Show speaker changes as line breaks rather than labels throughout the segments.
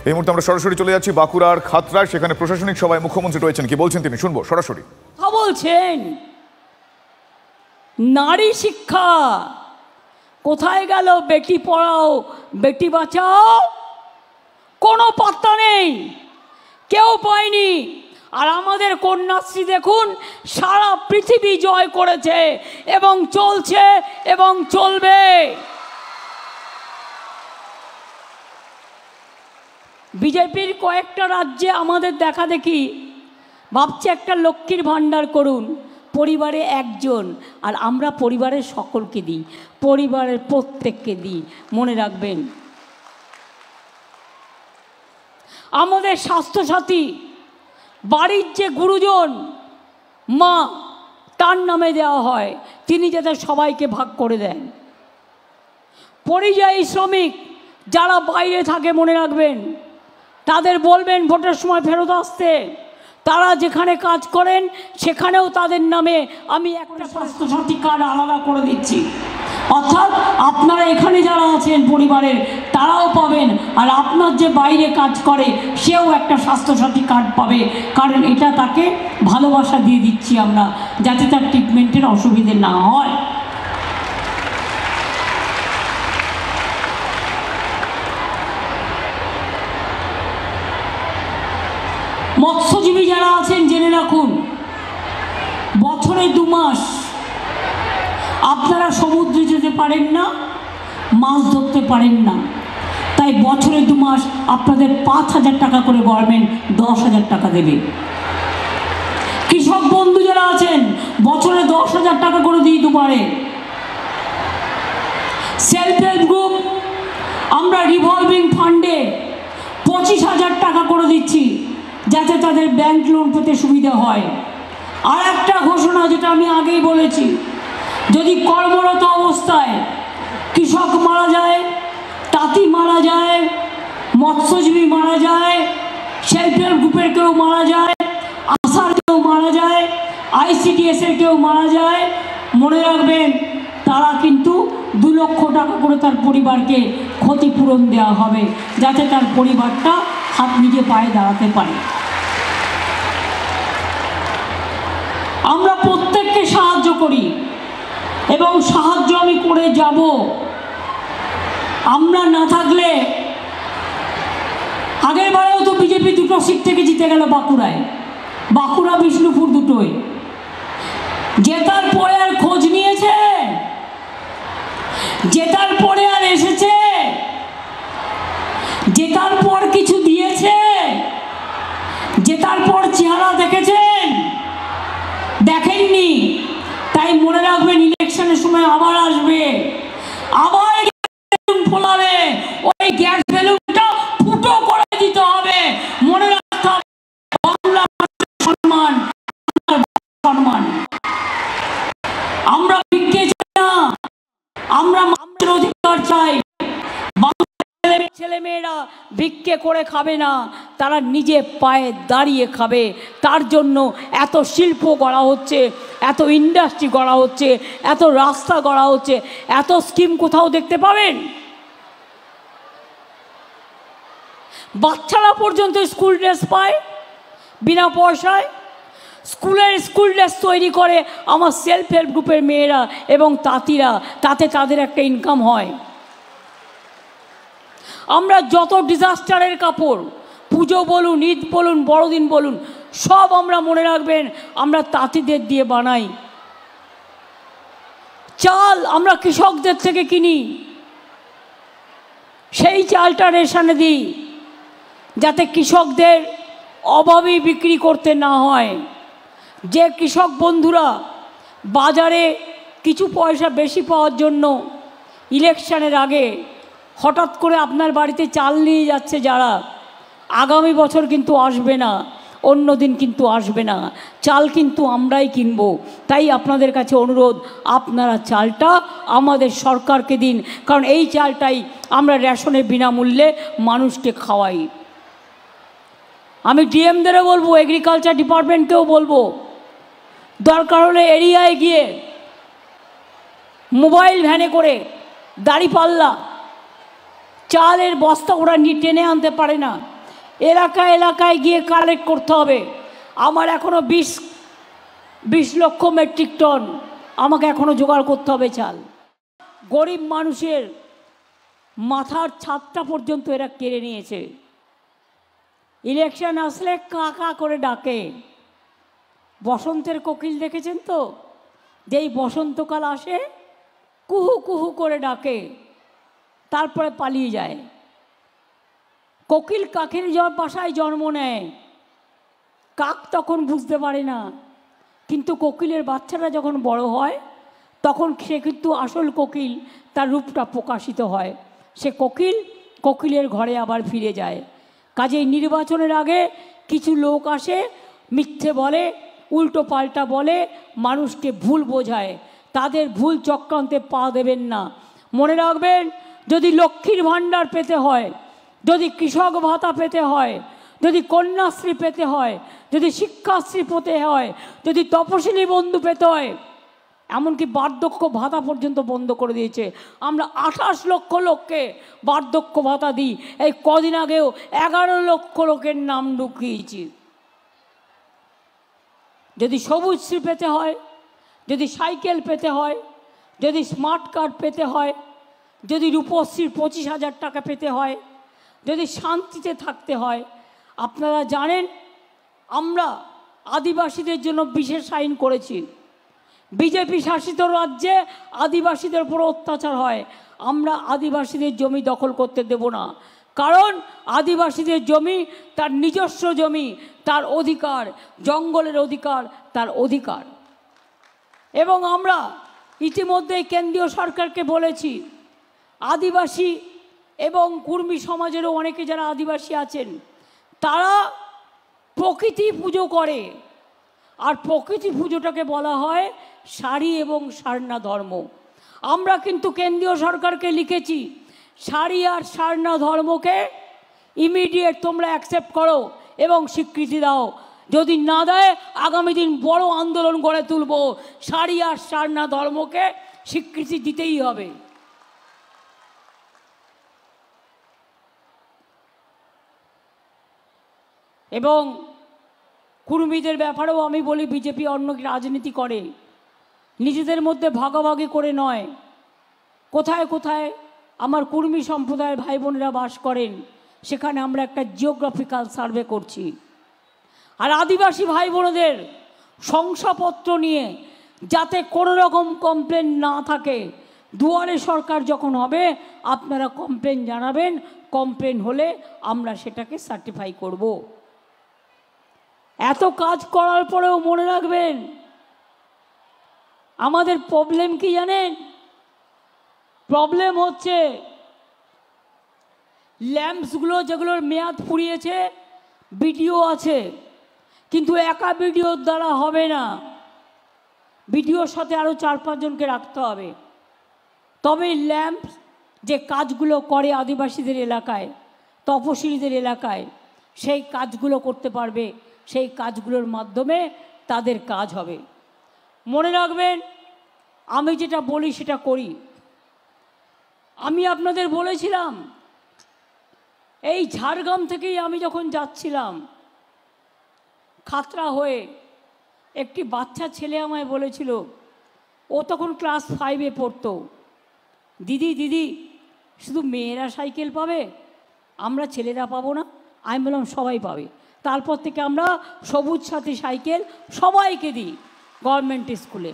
এই মুহূর্তে আমরা সরাসরি চলে যাচ্ছি বাঁকুড়ার খাতড়ায়, সেখানে প্রশাসনিক সভায় মুখ্যমন্ত্রী রয়েছেন, কি বলছেন তিনি শুনবো সরাসরি।
বলছেন নারী শিক্ষা কোথায় গেল? বেটি পড়াও বেটি বাঁচাও, কোনো পাত্তা নেই, কেউ পায়নি। আর আমাদের কন্যাশ্রী দেখুন সারা পৃথিবী জয় করেছে এবং চলছে এবং চলবে। বিজেপির কয়েকটা রাজ্যে আমাদের দেখা দেখি ভাবছে একটা লক্ষ্মীর ভাণ্ডার করুন, পরিবারে একজন, আর আমরা পরিবারের সকলকে দিই, পরিবারের প্রত্যেককে দিই। মনে রাখবেন আমাদের স্বাস্থ্যসাথী বাড়ির যে গুরুজন মা তার নামে দেওয়া হয়, তিনি যাতে সবাইকে ভাগ করে দেন। পরিযায়ী শ্রমিক যারা বাইরে থাকে মনে রাখবেন তাদের বলবেন ভোটের সময় ফেরত আসতে। তারা যেখানে কাজ করেন সেখানেও তাদের নামে আমি একটা স্বাস্থ্যসাথী কার্ড আলাদা করে দিচ্ছি, অর্থাৎ আপনারা এখানে যারা আছেন পরিবারের তারাও পাবেন, আর আপনার যে বাইরে কাজ করে সেও একটা স্বাস্থ্যসাথী কার্ড পাবে, কারণ এটা তাকে ভালোবাসা দিয়ে দিচ্ছি আমরা, যাতে তার ট্রিটমেন্টের অসুবিধে না হয়। মৎস্যজীবী যারা আছেন জেনে রাখুন, বছরে 2 মাস আপনারা সমুদ্রে যেতে পারেন না, মাছ ধরতে পারেন না, তাই বছরে 2 মাস আপনাদের 5,000 টাকা করে গভর্নমেন্ট 10,000 টাকা দেবে। কৃষক বন্ধু যারা আছেন বছরে 10,000 টাকা করে দিই দুবারে। সেলফ হেল্প গ্রুপ আমরা রিভলভিং ফান্ডে 25,000 টাকা করে দিচ্ছি, যাতে তাদের ব্যাংক লোন পেতে সুবিধা হয়। আর একটা ঘোষণা যেটা আমি আগেই বলেছি, যদি কর্মরত অবস্থায় কৃষক মারা যায়, তাঁতি মারা যায়, মৎস্যজীবী মারা যায়, সেলফ হেল্প গ্রুপের কেউ মারা যায়, আশার কেউ মারা যায়, ICDS-এর কেউ মারা যায়, মনে রাখবেন তারা কিন্তু 2 লক্ষ টাকা করে তার পরিবারকে ক্ষতিপূরণ দেওয়া হবে, যাতে তার পরিবারটা নিজে পায়ে দাঁড়াতে পারে। আমরা প্রত্যেককে সাহায্য করি এবং সাহায্য আমি করে যাব। আমরা না থাকলে, আগের বারেও তো বিজেপি 2টো সিট থেকে জিতে গেল বাঁকুড়ায়, বাঁকুড়া বিষ্ণুপুর দুটোই। জেতার পরে আর খোঁজ নিয়েছে? জেতার পরে আর এসেছে? জেতার পর কিছু দিয়েছে? জেতার পর চেহারা দেখেছেন? দেখেননি। তাই মনে রাখবেন ইলেকশনের সময় আবার আসবে, আবার ফোলাবে, ওই গ্যাস বেলুনটা ফুটো করে দিতে হবে। মনে রাখতে হবে বাংলা সম্মান, সম্মান। আমরা ভিক্ষে চাই না, আমরা মানুষের অধিকার চাই। ছেলেমেয়েরা ভিক্ষে করে খাবে না, তারা নিজে পায়ে দাঁড়িয়ে খাবে। তার জন্য এত শিল্প গড়া হচ্ছে, এত ইন্ডাস্ট্রি গড়া হচ্ছে, এত রাস্তা গড়া হচ্ছে। এত স্কিম কোথাও দেখতে পাবেন? বাচ্চারা পর্যন্ত স্কুল ড্রেস পায় বিনা পয়সায়। স্কুল ড্রেস তৈরি করে আমার সেলফ হেল্প গ্রুপের মেয়েরা এবং তাঁতিরা, তাতে তাদের একটা ইনকাম হয়। আমরা যত ডিজাস্টারের কাপড়, পুজো বলুন, ঈদ বলুন, বড়দিন বলুন, সব আমরা মনে রাখবেন আমরা তাঁতিদের দিয়ে বানাই। চাল আমরা কৃষকদের থেকে কিনি, সেই চালটা রেশনে দিই, যাতে কৃষকদের অভাবে বিক্রি করতে না হয়। যে কৃষক বন্ধুরা বাজারে কিছু পয়সা বেশি পাওয়ার জন্য ইলেকশনের আগে হঠাৎ করে আপনার বাড়িতে চাল নিয়ে যাচ্ছে, যারা আগামী বছর কিন্তু আসবে না, অন্য দিন কিন্তু আসবে না, চাল কিন্তু আমরাই কিনবো। তাই আপনাদের কাছে অনুরোধ, আপনারা চালটা আমাদের সরকারকে দিন, কারণ এই চালটাই আমরা রেশনে বিনামূল্যে মানুষকে খাওয়াই। আমি ডিএমদেরও বলবো, এগ্রিকালচার ডিপার্টমেন্টকেও বলবো, দরকার হলে এরিয়ায় গিয়ে মোবাইল ভ্যানে করে দাঁড়িপাল্লা চালের বস্তা ওরা টেনে আনতে পারে না, এলাকায় এলাকায় গিয়ে কালেক্ট করতে হবে। আমার এখনও 20 লক্ষ মেট্রিক টন আমাকে এখনও জোগাড় করতে হবে চাল। গরিব মানুষের মাথার ছাদটা পর্যন্ত এরা কেড়ে নিয়েছে। ইলেকশন আসলে কাকা করে ডাকে। বসন্তের কোকিল দেখেছেন তো, যেই বসন্তকাল আসে কুহু কুহু করে ডাকে, তারপরে পালিয়ে যায়। কোকিল কাকের বাসায় জন্ম নেয়, কাক তখন বুঝতে পারে না, কিন্তু কোকিলের বাচ্চাটা যখন বড় হয় তখন সে কিন্তু আসল কোকিল, তার রূপটা প্রকাশিত হয়। সে কোকিলের ঘরে আবার ফিরে যায়। কাজেই নির্বাচনের আগে কিছু লোক আসে, মিথ্যে বলে, উল্টো পাল্টা বলে, মানুষকে ভুল বোঝায়। তাদের ভুল চক্রান্তে পা দেবেন না। মনে রাখবেন, যদি লক্ষ্মীর ভাণ্ডার পেতে হয়, যদি কৃষক ভাতা পেতে হয়, যদি কন্যাশ্রী পেতে হয়, যদি শিক্ষাশ্রী পেতে হয়, যদি তপশিলি বন্ধু পেতে হয়, এমনকি বার্ধক্য ভাতা পর্যন্ত বন্ধ করে দিয়েছে। আমরা 28 লক্ষ লোককে বার্ধক্য ভাতা দিই। এই কদিন আগেও 11 লক্ষ লোকের নাম ঢুকিয়েছি। যদি সবুজশ্রী পেতে হয়, যদি সাইকেল পেতে হয়, যদি স্মার্ট কার্ড পেতে হয়, যদি রূপশ্রীর 25,000 টাকা পেতে হয়, যদি শান্তিতে থাকতে হয়, আপনারা জানেন আমরা আদিবাসীদের জন্য বিশেষ আইন করেছি। বিজেপি শাসিত রাজ্যে আদিবাসীদের উপর অত্যাচার হয়, আমরা আদিবাসীদের জমি দখল করতে দেব না। কারণ আদিবাসীদের জমি তার নিজস্ব জমি, তার অধিকার, জঙ্গলের অধিকার তার অধিকার। এবং আমরা ইতিমধ্যেই কেন্দ্রীয় সরকারকে বলেছি, আদিবাসী এবং কুর্মী সমাজেরও অনেকে যারা আদিবাসী আছেন, তারা প্রকৃতি পুজো করে। আর প্রকৃতি পুজোটাকে বলা হয় সারি এবং সারনা ধর্ম। আমরা কিন্তু কেন্দ্রীয় সরকারকে লিখেছি, সারি আর সারনা ধর্মকে ইমিডিয়েট তোমরা অ্যাকসেপ্ট করো এবং স্বীকৃতি দাও। যদি না দেয়, আগামী দিন বড় আন্দোলন গড়ে তুলব। সারি আর সারনা ধর্মকে স্বীকৃতি দিতেই হবে। এবং কুর্মীদের ব্যাপারেও আমি বলি, বিজেপি অন্য রাজনীতি করে, নিজেদের মধ্যে ভাগাভাগি করে নয়। কোথায় কোথায় আমার কুর্মী সম্প্রদায়ের ভাই বোনেরা বাস করেন, সেখানে আমরা একটা জিওগ্রাফিক্যাল সার্ভে করছি। আর আদিবাসী ভাই বোনদের শংসাপত্র নিয়ে যাতে কোনো রকম কমপ্লেন না থাকে, দুয়ারে সরকার যখন হবে আপনারা কমপ্লেন জানাবেন, কমপ্লেন হলে আমরা সেটাকে সার্টিফাই করব। এত কাজ করার পরেও মনে রাখবেন, আমাদের প্রবলেম কি জানেন? প্রবলেম হচ্ছে ল্যাম্পসগুলো যেগুলোর মেয়াদ ফুরিয়েছে, ভিডিও আছে, কিন্তু একা ভিডিওর দ্বারা হবে না। ভিডিওর সাথে আরও 4-5 জনকে রাখতে হবে, তবে ল্যাম্প যে কাজগুলো করে আদিবাসীদের এলাকায়, তপশিলীদের এলাকায়, সেই কাজগুলো করতে পারবে। সেই কাজগুলোর মাধ্যমে তাদের কাজ হবে। মনে রাখবেন, আমি যেটা বলি সেটা করি। আমি আপনাদের বলেছিলাম, এই ঝাড়গ্রাম থেকেই আমি যখন যাচ্ছিলাম খাতড়া হয়ে, একটি বাচ্চা ছেলে আমায় বলেছিল, ও তখন ক্লাস 5-এ পড়তো, দিদি দিদি শুধু মেয়েরা সাইকেল পাবে, আমরা ছেলেরা পাবো না? আমি বললাম সবাই পাবে। তারপর থেকে আমরা সবুজ সাথী সাইকেল সবাইকে দিই গভর্নমেন্ট স্কুলে।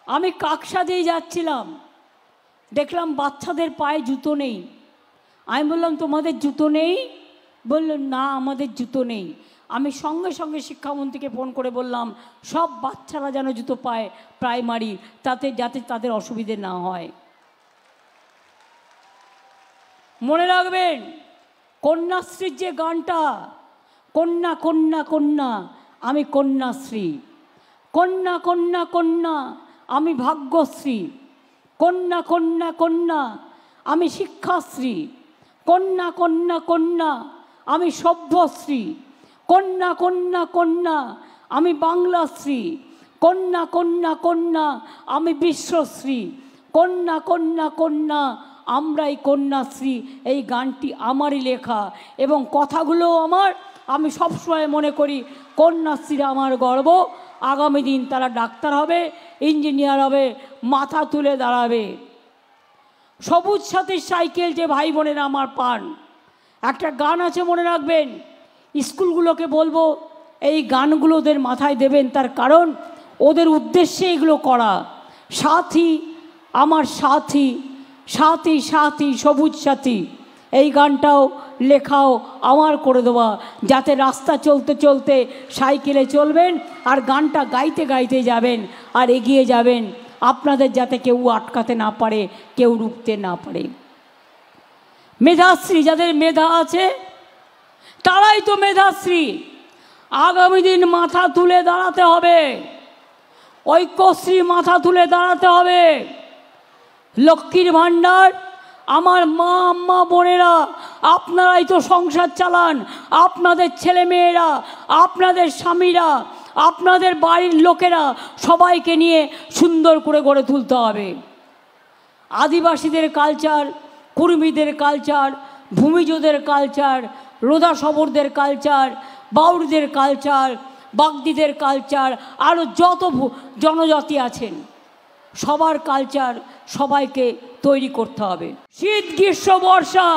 আমি কাকসা দিয়ে যাচ্ছিলাম, দেখলাম বাচ্চাদের পায়ে জুতো নেই। আমি বললাম তোমাদের জুতো নেই? বলল না, আমাদের জুতো নেই। আমি সঙ্গে সঙ্গে শিক্ষামন্ত্রীকে ফোন করে বললাম সব বাচ্চারা যেন জুতো পায় প্রাইমারি, যাতে তাদের অসুবিধে না হয়। মনে রাখবেন, কন্যাশ্রীর যে গানটা, কন্যা কন্যা কন্যা আমি কন্যাশ্রী, কন্যা কন্যা কন্যা আমি ভাগ্যশ্রী, কন্যা কন্যা কন্যা আমি শিক্ষাশ্রী, কন্যা কন্যা কন্যা আমি সভ্যশ্রী, কন্যা কন্যা কন্যা আমি বাংলাশ্রী, কন্যা কন্যা কন্যা আমি বিশ্বশ্রী, কন্যা কন্যা কন্যা আমরাই কন্যাশ্রী, এই গানটি আমারই লেখা এবং কথাগুলো আমার। আমি সবসময় মনে করি কন্যাশ্রীরা আমার গর্ব। আগামী দিন তারা ডাক্তার হবে, ইঞ্জিনিয়ার হবে, মাথা তুলে দাঁড়াবে। সবুজ সাথীর সাইকেল যে ভাই বোনেরা আমার পান, একটা গান আছে মনে রাখবেন। স্কুলগুলোকে বলবো এই গানগুলো ওদের মাথায় দেবেন, তার কারণ ওদের উদ্দেশ্যে এগুলো করা। সাথী আমার সাথী, সাথী সাথী সবুজ সাথী, এই গানটাও লেখাও আমার করে দেওয়া, যাতে রাস্তা চলতে চলতে সাইকেলে চলবেন আর গানটা গাইতে গাইতে যাবেন আর এগিয়ে যাবেন, আপনাদের যাতে কেউ আটকাতে না পারে, কেউ রুখতে না পারে। মেধাশ্রী, যাদের মেধা আছে তারাই তো মেধাশ্রী। আগামী দিন মাথা তুলে দাঁড়াতে হবে, ঐক্যশ্রী মাথা তুলে দাঁড়াতে হবে। লক্ষ্মীর ভাণ্ডার, আমার মা আম্মা বোনেরা, আপনারাই তো সংসার চালান, আপনাদের ছেলে মেয়েরা, আপনাদের স্বামীরা, আপনাদের বাড়ির লোকেরা সবাইকে নিয়ে সুন্দর করে গড়ে তুলতে হবে। আদিবাসীদের কালচার, কুর্মীদের কালচার, ভূমিজদের কালচার, রোদা সবরদের কালচার, বাউরিদের কালচার, বাগদিদের কালচার, আরও যত জনজাতি আছেন সবার কালচার সবাইকে তৈরি করতে হবে। শীত গ্রীষ্ম বর্ষা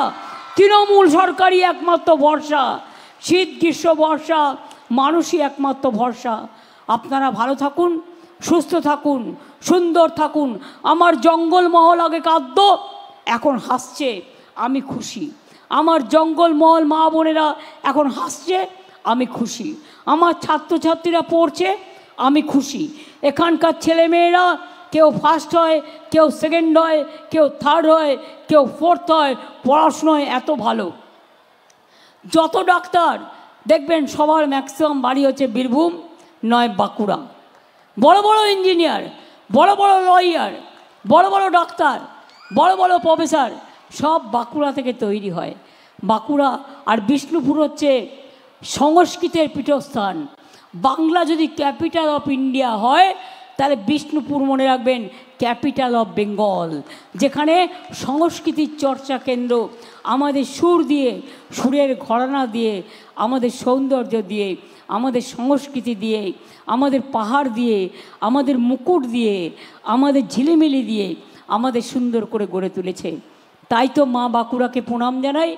তৃণমূল সরকারই একমাত্র ভরসা। শীত গ্রীষ্ম বর্ষা মানুষই একমাত্র ভরসা। আপনারা ভালো থাকুন, সুস্থ থাকুন, সুন্দর থাকুন। আমার জঙ্গলমহল আগে কাঁদত, এখন হাসছে, আমি খুশি। আমার জঙ্গলমহল মা বোনেরা এখন হাসছে, আমি খুশি। আমার ছাত্রছাত্রীরা পড়ছে, আমি খুশি। এখানকার ছেলেমেয়েরা কেউ ফার্স্ট হয়, কেউ সেকেন্ড হয়, কেউ থার্ড হয়, কেউ ফোর্থ হয়, পড়াশুনোয় এত ভালো। যত ডাক্তার দেখবেন সবার ম্যাক্সিমাম বাড়ি হচ্ছে বীরভূম নয় বাঁকুড়া। বড় বড় ইঞ্জিনিয়ার, বড় বড় লয়ার, বড় বড় ডাক্তার, বড় বড় প্রফেসর সব বাঁকুড়া থেকে তৈরি হয়। বাঁকুড়া আর বিষ্ণুপুর হচ্ছে সংস্কৃতের পীঠস্থান। বাংলা যদি ক্যাপিটাল অফ ইন্ডিয়া হয় তাহলে বিষ্ণুপুর মনে রাখবেন ক্যাপিটাল অফ বেঙ্গল, যেখানে সংস্কৃতির চর্চা কেন্দ্র। আমাদের সুর দিয়ে, সুরের ঘরানা দিয়ে, আমাদের সৌন্দর্য দিয়ে, আমাদের সংস্কৃতি দিয়ে, আমাদের পাহাড় দিয়ে, আমাদের মুকুট দিয়ে, আমাদের ঝিলিমিলি দিয়ে আমাদের সুন্দর করে গড়ে তুলেছে। তাই তো মা বাঁকুড়াকে প্রণাম জানাই,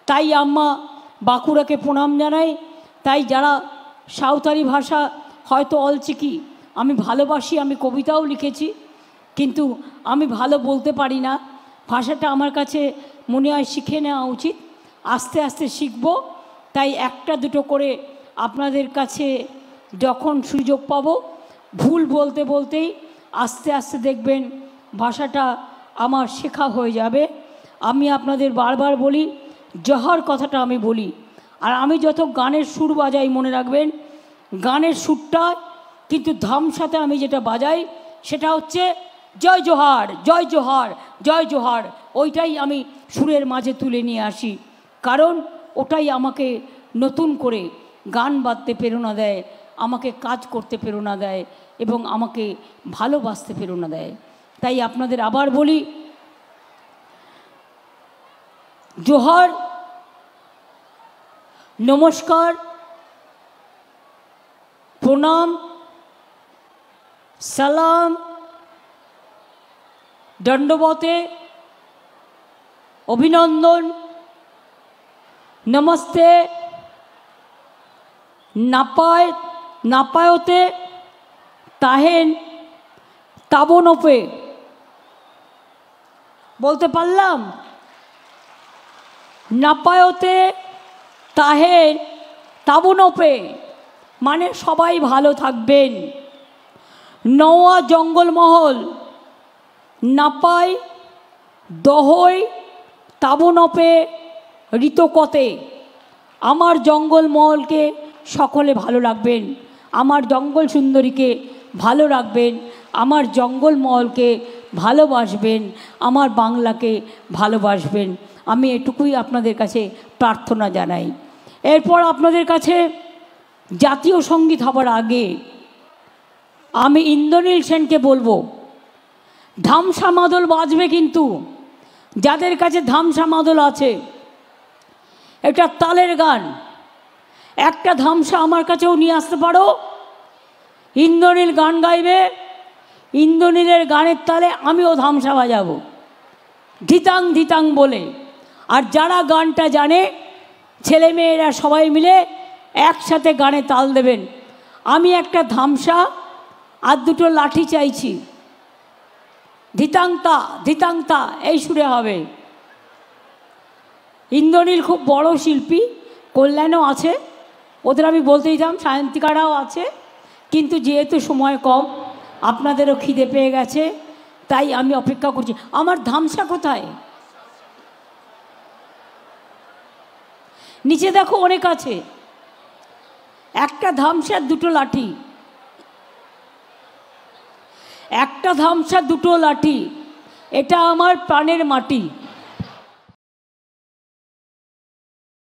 তাই আম্মা বাঁকুড়াকে প্রণাম জানাই। তাই যারা সাঁওতালি ভাষা হয়তো অলচিকি, আমি ভালোবাসি, আমি কবিতাও লিখেছি, কিন্তু আমি ভালো বলতে পারি না। ভাষাটা আমার কাছে মনে হয় শিখে নেওয়া উচিত, আস্তে আস্তে শিখব। তাই একটা দুটো করে আপনাদের কাছে যখন সুযোগ পাব, ভুল বলতে বলতেই আস্তে আস্তে দেখবেন ভাষাটা আমার শেখা হয়ে যাবে। আমি আপনাদের বারবার বলি, জহর কথাটা আমি বলি। আর আমি যত গানের সুর বাজাই মনে রাখবেন, গানের সুরটা কিন্তু ধামসাতে আমি যেটা বাজাই সেটা হচ্ছে জয় জোহার, জয় জোহার, জয় জোহার। ওইটাই আমি সুরের মাঝে তুলে নিয়ে আসি, কারণ ওটাই আমাকে নতুন করে গান বাঁধতে প্রেরণা দেয়, আমাকে কাজ করতে প্রেরণা দেয় এবং আমাকে ভালোবাসতে প্রেরণা দেয়। তাই আপনাদের আবার বলি, জোহার, নমস্কার, প্রণাম, সালাম, দণ্ডবতে, অভিনন্দন, নমস্তে, নাপায়, নাপায়তে, তাহেন, তাবনপে। বলতে পারলাম? নাপায়তে, তাহেন, তাবনপে মানে সবাই ভালো থাকবেন। নওয়া জঙ্গলমহল, নাপাই, দহই, তাবনপে, ঋতকতে। আমার জঙ্গলমহলকে সকলে ভালো রাখবেন, আমার জঙ্গল সুন্দরীকে ভালো রাখবেন, আমার জঙ্গলমহলকে ভালোবাসবেন, আমার বাংলাকে ভালোবাসবেন। আমি এটুকুই আপনাদের কাছে প্রার্থনা জানাই। এরপর আপনাদের কাছে জাতীয় সঙ্গীত হবার আগে আমি ইন্দ্রনীল সেনকে বলবো, ধামসা মাদল বাজবে কিন্তু যাদের কাছে ধামসা মাদল আছে, এটা তালের গান, একটা ধামসা আমার কাছেও নিয়ে আসতে পারো, ইন্দ্রনীল গান গাইবে, ইন্দ্রনীলের গানের তালে আমিও ধামসা বাজাবো ধিতাং ধিতাং বলে। আর যারা গানটা জানে ছেলেমেয়েরা সবাই মিলে একসাথে গানে তাল দেবেন। আমি একটা ধামসা আর দুটো লাঠি চাইছি, ধিতাংতা ধিতাংতা এই সুরে হবে। ইন্দ্রনীল খুব বড় শিল্পী, কল্যাণও আছে, ওদের আমি বলতে দিতাম, সায়ন্তিকারাও আছে, কিন্তু যেহেতু সময় কম, আপনাদেরও খিদে পেয়ে গেছে, তাই আমি অপেক্ষা করছি। আমার ধামসা কোথায়? নিচে দেখো অনেক আছে। একটা ধামসা দুটো লাঠি, একটা ধামসা দুটো লাঠি, এটা আমার প্রাণের মাটি।